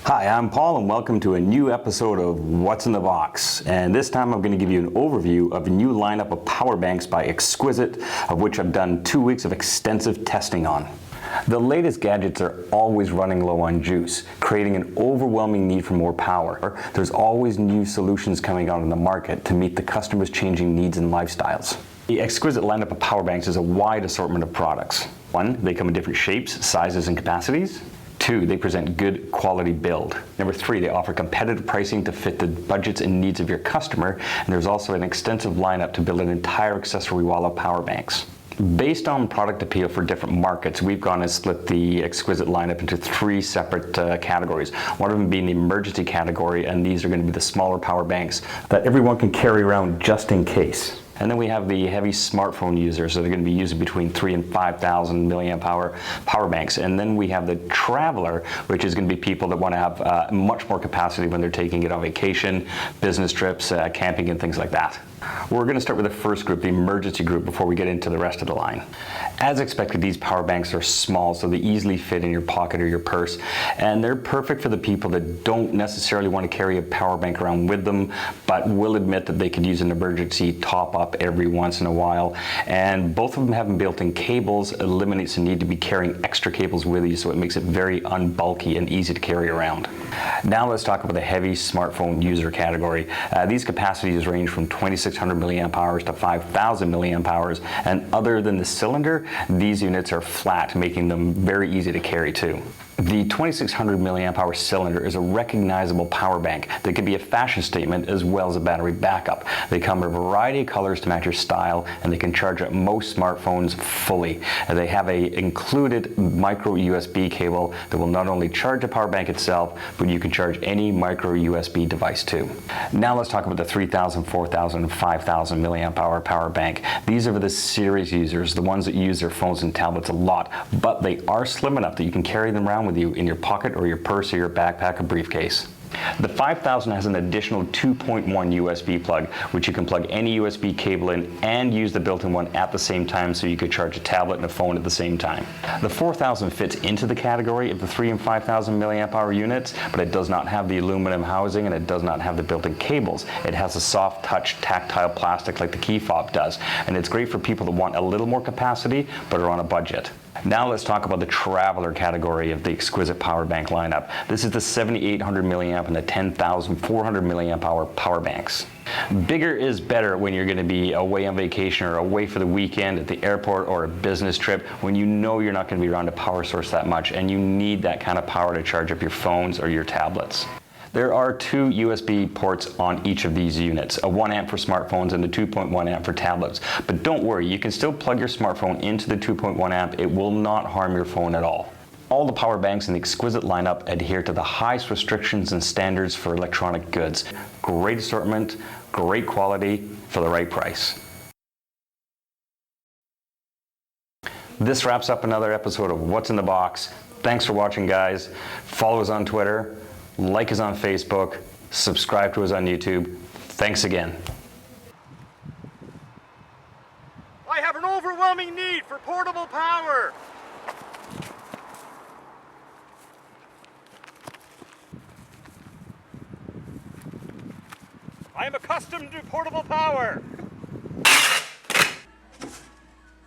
Hi, I'm Paul and welcome to a new episode of What's in the Box. And this time I'm going to give you an overview of a new lineup of power banks by Xqisit, of which I've done 2 weeks of extensive testing on. The latest gadgets are always running low on juice, creating an overwhelming need for more power. There's always new solutions coming out in the market to meet the customer's changing needs and lifestyles. The Xqisit lineup of power banks is a wide assortment of products. 1, they come in different shapes, sizes, and capacities. 2, they present good quality build. Number 3, they offer competitive pricing to fit the budgets and needs of your customer. And there's also an extensive lineup to build an entire accessory wall of power banks. Based on product appeal for different markets, we've gone and split the Xqisit lineup into 3 separate categories. One of them being the emergency category, and these are going to be the smaller power banks that everyone can carry around just in case. And then we have the heavy smartphone users, so they're going to be using between 3,000 and 5,000 milliamp hour power banks. And then we have the traveler, which is going to be people that want to have much more capacity when they're taking it on vacation, business trips, camping, and things like that. We're going to start with the first group, the emergency group, before we get into the rest of the line. As expected, these power banks are small, so they easily fit in your pocket or your purse, and they're perfect for the people that don't necessarily want to carry a power bank around with them, but will admit that they could use an emergency top-up every once in a while. And both of them having built-in cables eliminates the need to be carrying extra cables with you, so it makes it very unbulky and easy to carry around. Now let's talk about the heavy smartphone user category. These capacities range from 2,600 milliamp hours to 5,000 milliamp hours, and other than the cylinder, these units are flat, making them very easy to carry too. The 2,600 milliamp hour cylinder is a recognizable power bank that can be a fashion statement as well as a battery backup. They come in a variety of colors to match your style, and they can charge up most smartphones fully. They have a included micro USB cable that will not only charge the power bank itself, but you can charge any micro USB device too. Now let's talk about the 3,000, 4,000, and 5,000 milliamp hour power bank. These are for the serious users, the ones that use their phones and tablets a lot, but they are slim enough that you can carry them around with you in your pocket or your purse or your backpack or briefcase. The 5000 has an additional 2.1 USB plug, which you can plug any USB cable in and use the built-in one at the same time, so you could charge a tablet and a phone at the same time. The 4000 fits into the category of the 3,000 and 5,000 milliamp hour units, but it does not have the aluminum housing and it does not have the built-in cables. It has a soft touch tactile plastic like the key fob does, and it's great for people that want a little more capacity but are on a budget. Now let's talk about the traveler category of the Xqisit power bank lineup. This is the 7,800 milliamp and the 10,400 milliamp hour power banks. Bigger is better when you're going to be away on vacation or away for the weekend at the airport or a business trip, when you know you're not going to be around a power source that much and you need that kind of power to charge up your phones or your tablets. There are 2 USB ports on each of these units, a 1 amp for smartphones and a 2.1 amp for tablets. But don't worry, you can still plug your smartphone into the 2.1 amp. It will not harm your phone at all. All the power banks in the Xqisit lineup adhere to the highest restrictions and standards for electronic goods. Great assortment, great quality for the right price. This wraps up another episode of What's in the Box. Thanks for watching, guys. Follow us on Twitter. Like us on Facebook, subscribe to us on YouTube. Thanks again. I have an overwhelming need for portable power. I am accustomed to portable power.